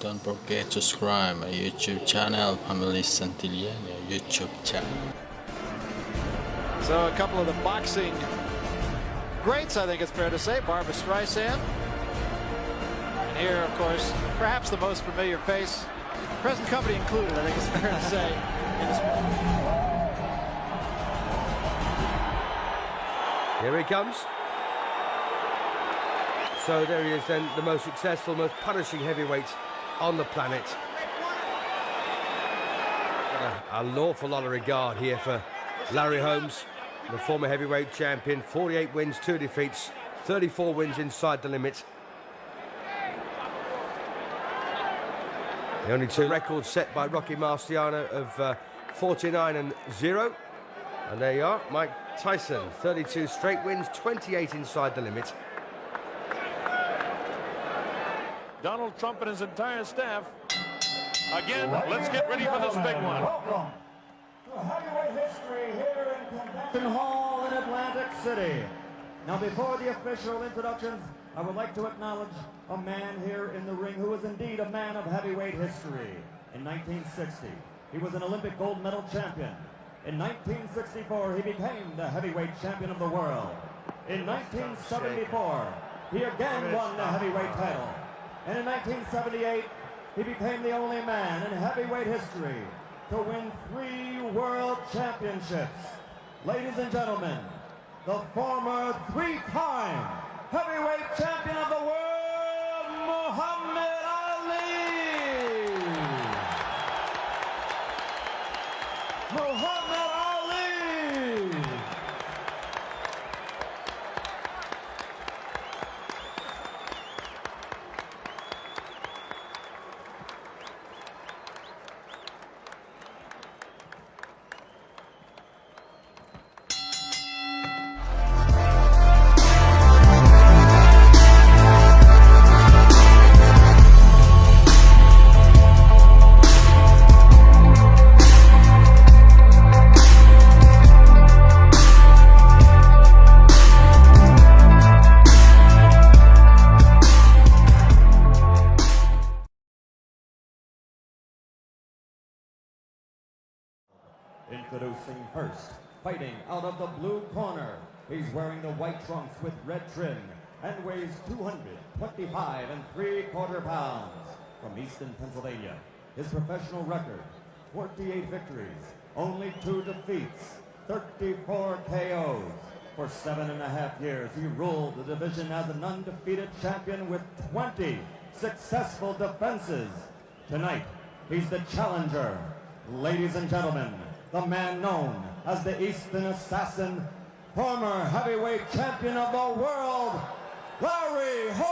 Don't forget to subscribe my YouTube channel, Family Santillana YouTube channel. So a couple of the boxing greats, I think it's fair to say, Barbra Streisand. And here, of course, perhaps the most familiar face, present company included, I think it's fair to say. Here he comes. So there he is then, the most successful, most punishing heavyweight on the planet. An awful lot of regard here for Larry Holmes, the former heavyweight champion. 48 wins, 2 defeats, 34 wins inside the limit. The only 2 records set by Rocky Marciano of 49-0. And there you are, Mike Tyson, 32 straight wins, 28 inside the limit. Donald Trump and his entire staff. Again, let's get ready for this big one. Welcome to heavyweight history here in Convention Hall in Atlantic City. Now, before the official introductions, I would like to acknowledge a man here in the ring who is indeed a man of heavyweight history. In 1960, he was an Olympic gold medal champion. In 1964, he became the heavyweight champion of the world. In 1974, he again won the heavyweight title. And in 1978, he became the only man in heavyweight history to win 3 world championships. Ladies and gentlemen, the former 3-time heavyweight champion of the world, Muhammad Ali! Muhammad Ali! Introducing first, fighting out of the blue corner. He's wearing the white trunks with red trim and weighs 225 3/4 pounds. From Easton, Pennsylvania, his professional record, 48 victories, only 2 defeats, 34 KOs. For 7.5 years, he ruled the division as an undefeated champion with 20 successful defenses. Tonight, he's the challenger. Ladies and gentlemen, the man known as the Eastern Assassin, former heavyweight champion of the world, Larry Holmes!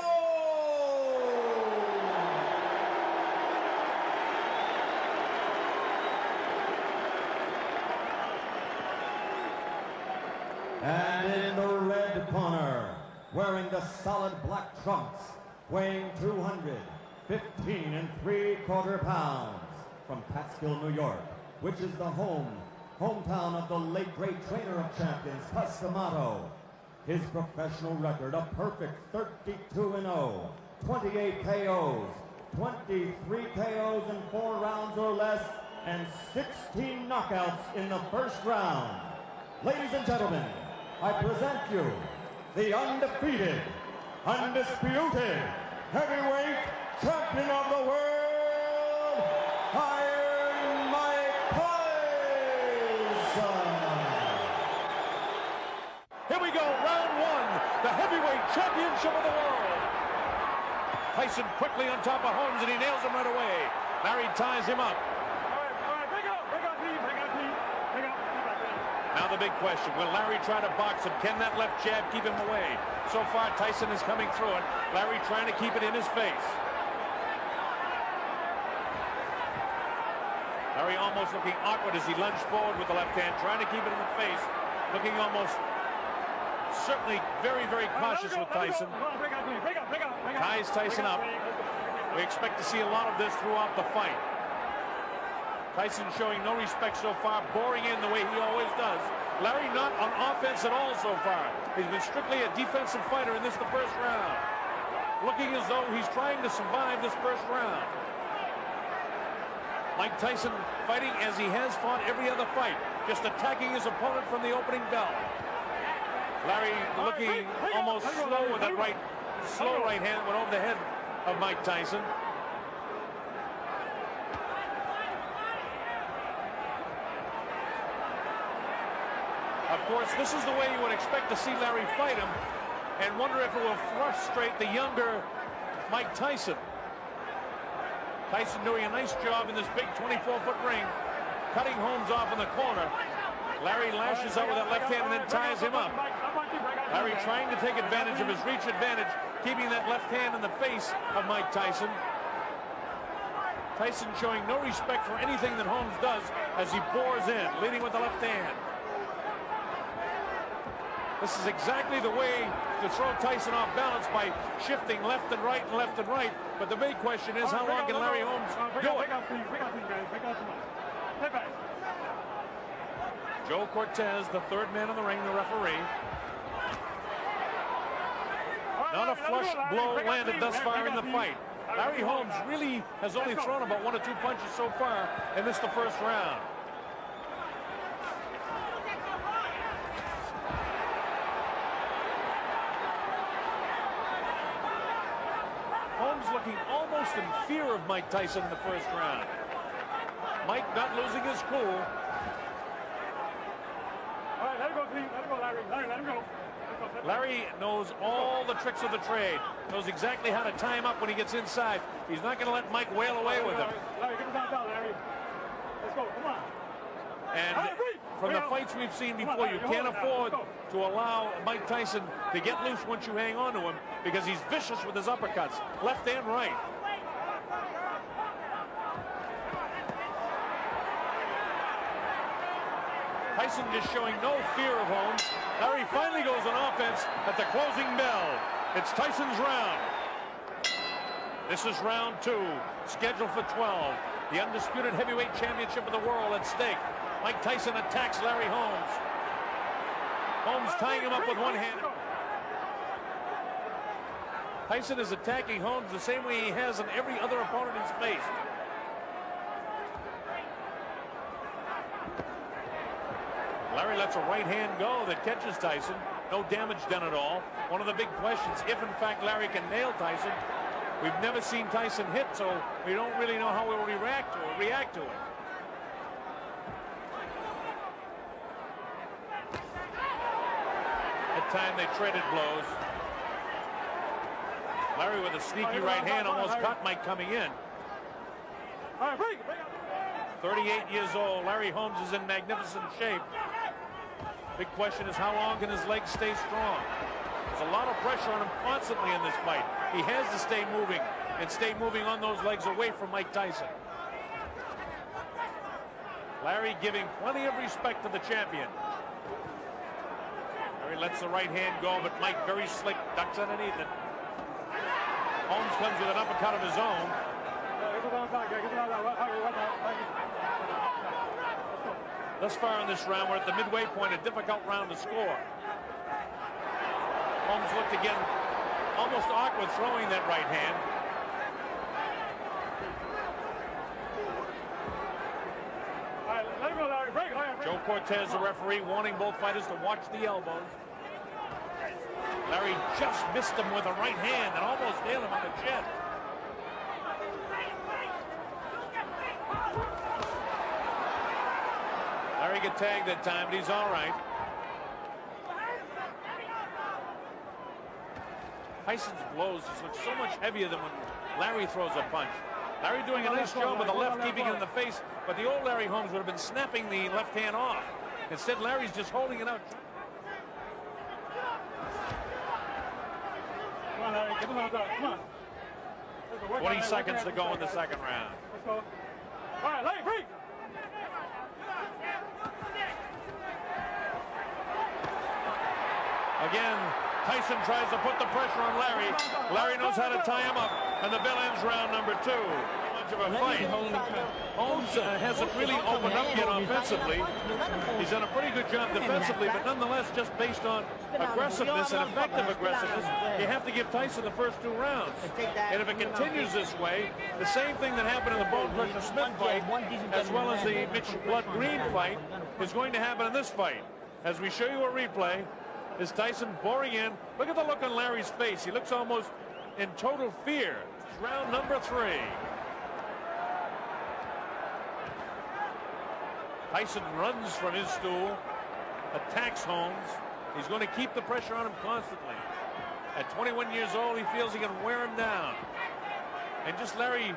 And in the red corner, wearing the solid black trunks, weighing 215 3/4 pounds, from Catskill, New York, which is the hometown of the late great trainer of champions, Pasquamato. His professional record, a perfect 32-0, 28 KOs, 23 KOs in 4 rounds or less, and 16 knockouts in the first round. Ladies and gentlemen, I present you the undefeated, undisputed heavyweight champion of the world, Iron Mike Tyson. Here we go, round 1, the heavyweight championship of the world. Tyson quickly on top of Holmes, and he nails him right away. Larry ties him up. Now the big question, will Larry try to box him? Can that left jab keep him away? So far, Tyson is coming through it. Larry trying to keep it in his face. Larry almost looking awkward as he lunged forward with the left hand, trying to keep it in the face, looking almost certainly very, very cautious with Tyson. Ties Tyson up. We expect to see a lot of this throughout the fight. Tyson showing no respect so far, boring in the way he always does. Larry not on offense at all so far. He's been strictly a defensive fighter in the first round. Looking as though he's trying to survive this first round. Mike Tyson fighting as he has fought every other fight, just attacking his opponent from the opening bell. Larry looking almost slow with that slow right hand went over the head of Mike Tyson. Of course, this is the way you would expect to see Larry fight him, and wonder if it will frustrate the younger Mike Tyson. Tyson doing a nice job in this big 24-foot ring, cutting Holmes off in the corner. Larry lashes out with that left hand and then ties him up. Larry trying to take advantage of his reach advantage, keeping that left hand in the face of Mike Tyson. Tyson showing no respect for anything that Holmes does as he bores in, leading with the left hand. This is exactly the way to throw Tyson off balance, by shifting left and right and left and right. But the big question is, how long can Larry Holmes do it? Joe Cortez, the third man in the ring, the referee. Not a flush blow landed thus far in the fight. Larry Holmes really has only thrown about 1 or 2 punches so far in this, the first round. Holmes looking almost in fear of Mike Tyson in the first round. Mike not losing his cool. All right, let him go, please. Let him go, Larry. Let him go. Larry knows all the tricks of the trade. Knows exactly how to tie him up when he gets inside. He's not going to let Mike wail away with him. Larry, get him down, Larry. Let's go. Come on. And from the fights we've seen before, you can't afford to allow Mike Tyson to get loose once you hang on to him, because he's vicious with his uppercuts, left and right. Tyson just showing no fear of Holmes. Larry finally goes on offense at the closing bell. It's Tyson's round. This is round 2, scheduled for 12. The undisputed heavyweight championship of the world at stake. Mike Tyson attacks Larry Holmes. Holmes tying him up with one hand. Tyson is attacking Holmes the same way he has in every other opponent he's faced. Larry lets a right hand go that catches Tyson. No damage done at all. One of the big questions, if in fact Larry can nail Tyson. We've never seen Tyson hit, so we don't really know how he will react to it. At time they traded blows. Larry with a sneaky right hand almost caught Mike coming in. 38 years old. Larry Holmes is in magnificent shape. Big question is, how long can his legs stay strong? There's a lot of pressure on him constantly in this fight. He has to stay moving and stay moving on those legs away from Mike Tyson. Larry giving plenty of respect to the champion. Larry lets the right hand go, but Mike very slick, ducks underneath it. Holmes comes with an uppercut of his own. Thus far in this round, we're at the midway point, a difficult round to score. Holmes looked again almost awkward throwing that right hand. Joe Cortez, the referee, warning both fighters to watch the elbows. Larry just missed him with a right hand and almost nailed him on the chin. Larry got tagged that time, but he's all right. Tyson's blows just look so much heavier than when Larry throws a punch. Larry doing a nice job with the left, keeping it in the face, but the old Larry Holmes would have been snapping the left hand off. Instead, Larry's just holding it out. Come on, Larry, get him out there. Come on. 20 seconds to go in the second round. Let's go. All right, Larry, break. Again, Tyson tries to put the pressure on Larry. Larry knows how to tie him up, and the bell ends round number 2. advantage of a fight. Holmes hasn't really opened up yet offensively. He's done a pretty good job defensively, but nonetheless, just based on aggressiveness and effective aggressiveness, you have to give Tyson the first 2 rounds. And if it continues this way, the same thing that happened in the Bone Crusher Smith fight, as well as the Mitch Blood Green fight, is going to happen in this fight. As we show you a replay, is Tyson boring in. Look at the look on Larry's face. He looks almost in total fear. It's round number 3. Tyson runs from his stool, attacks Holmes. He's going to keep the pressure on him constantly. At 21 years old, he feels he can wear him down. And just Larry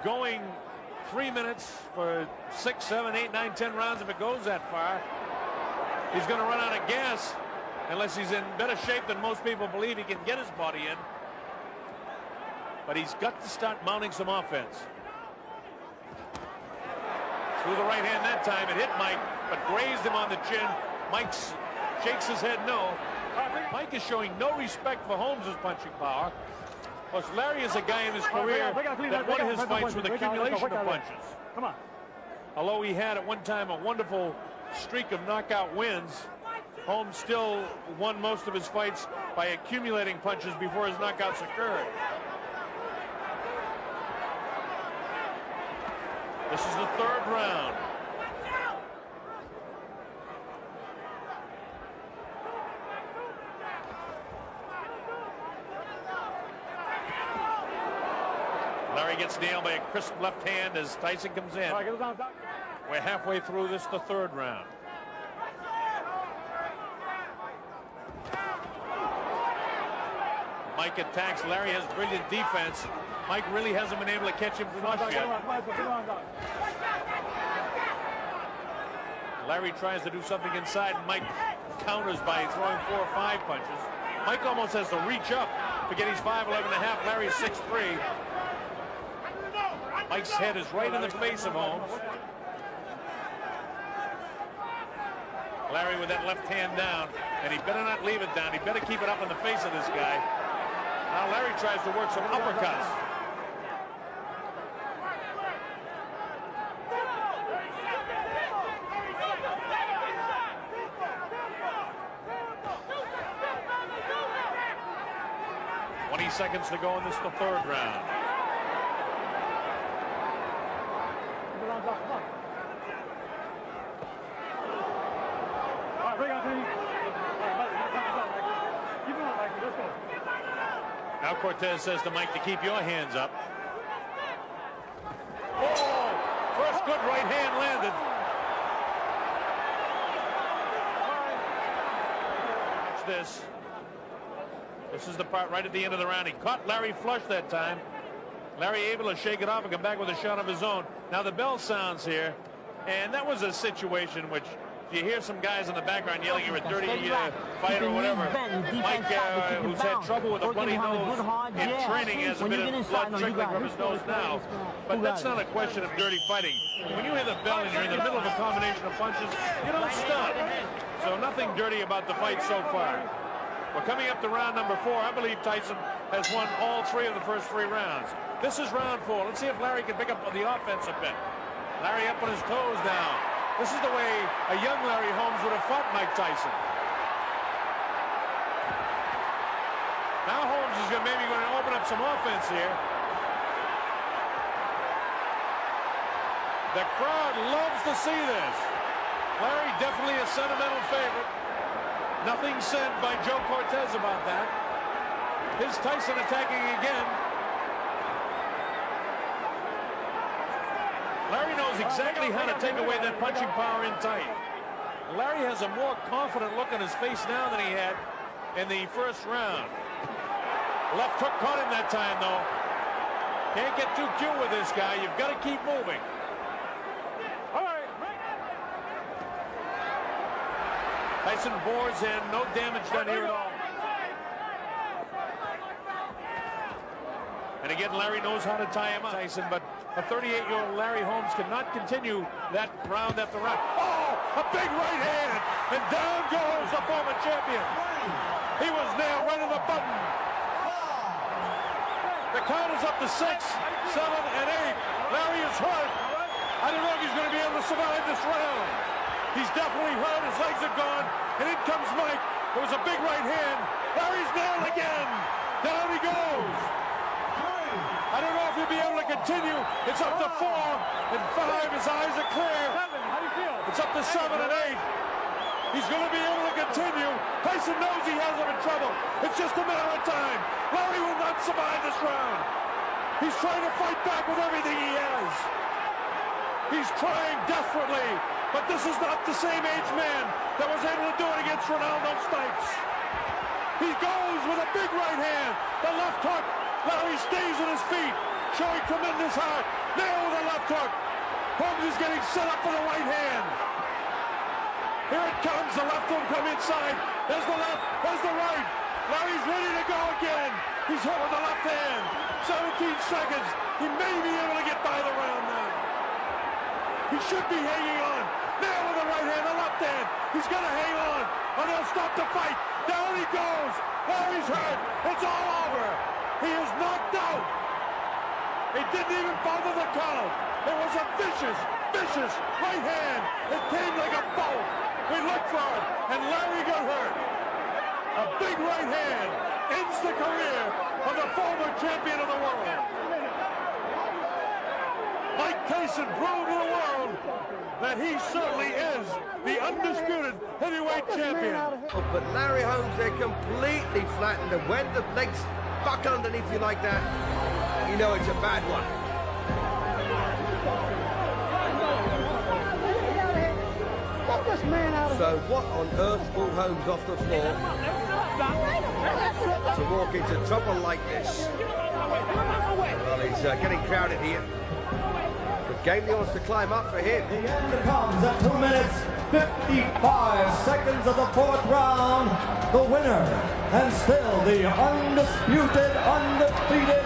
going 3 minutes for 6, 7, 8, 9, 10 rounds. If it goes that far, he's going to run out of gas unless he's in better shape than most people believe he can get his body in. But he's got to start mounting some offense. Through the right hand that time. It hit Mike, but grazed him on the chin. Mike shakes his head no. Mike is showing no respect for Holmes' punching power. Plus, Larry is a guy in his career that won his fights with accumulation of punches. Come on. Although he had at one time a wonderful streak of knockout wins, Holmes still won most of his fights by accumulating punches before his knockouts occurred. This is the 3rd round. Larry gets nailed by a crisp left hand as Tyson comes in. We're halfway through this, the 3rd round. Mike attacks. Larry has brilliant defense. Mike really hasn't been able to catch him flush yet. Larry tries to do something inside, and Mike counters by throwing 4 or 5 punches. Mike almost has to reach up to get his 5'11 and a half. Larry's 6'3". Mike's head is right in the face of Holmes. Larry with that left hand down, and he better not leave it down. He better keep it up in the face of this guy. Now Larry tries to work some uppercuts. Seconds to go in this, the 3rd round. Now Cortez says to Mike to keep your hands up. Oh, first good right hand landed. Watch this. This is the part right at the end of the round. He caught Larry flush that time. Larry able to shake it off and come back with a shot of his own. Now the bell sounds here, and that was a situation which you hear some guys in the background yelling you're a dirty fighter or whatever. Mike, who's had trouble with a bloody nose in training, has a bit of blood trickling from his nose now. But that's not a question of dirty fighting. When you hear the bell and you're in the middle of a combination of punches, you don't stop. So nothing dirty about the fight so far. We're coming up to round number 4. I believe Tyson has won all 3 of the first 3 rounds. This is round 4. Let's see if Larry can pick up the offense a bit. Larry up on his toes now. This is the way a young Larry Holmes would have fought Mike Tyson. Now Holmes is maybe going to open up some offense here. The crowd loves to see this. Larry definitely a sentimental favorite. Nothing said by Joe Cortez about that. Here's Tyson attacking again. Larry knows exactly how to take away that punching power in tight. Larry has a more confident look on his face now than he had in the first round. Left hook caught him that time, though. Can't get too cute with this guy. You've got to keep moving. Tyson bores in, no damage done here at all. And again, Larry knows how to tie him up, Tyson, but a 38-year-old Larry Holmes cannot continue that round after round. Oh, a big right hand, and down goes the former champion. He was nailed right in the button. The count is up to 6, 7, and 8. I don't know if he's going to be able to survive this round. He's definitely hurt. His legs are gone. And in comes Mike. There was a big right hand. Larry's nailed again. Down he goes. I don't know if he'll be able to continue. It's up to 4 and 5. His eyes are clear. How do you feel? It's up to 7 and 8. He's going to be able to continue. Tyson knows he has him in trouble. It's just a matter of time. Larry will not survive this round. He's trying to fight back with everything he has. He's trying desperately, but this is not the same age man that was able to do it against Ronaldo Snipes. He goes with a big right hand. The left hook. Larry stays on his feet, showing tremendous heart. Nail with a left hook. Holmes is getting set up for the right hand. Here it comes. The left will come inside. There's the left. There's the right. Larry's ready to go again. He's hit with the left hand. 17 seconds. He may be able to get by the round now. He should be hanging on. Nail with the right hand, the left hand. He's going to hang on, or they'll stop the fight. Down he goes. Larry's hurt. It's all over. He is knocked out. He didn't even bother the count. It was a vicious, vicious right hand. It came like a bolt. We looked for it, and Larry got hurt. A big right hand ends the career of the former champion of the world. Mike Tyson proved to the world that he certainly is the undisputed heavyweight champion. Oh, but Larry Holmes, they're completely flattened. And when the legs buck underneath you like that, you know it's a bad one. So what on earth pulled Holmes off the floor to walk into trouble like this? Well, he's getting crowded here. The game wants to climb up for him. The end comes at 2 minutes, 55 seconds of the 4th round. The winner, and still the undisputed, undefeated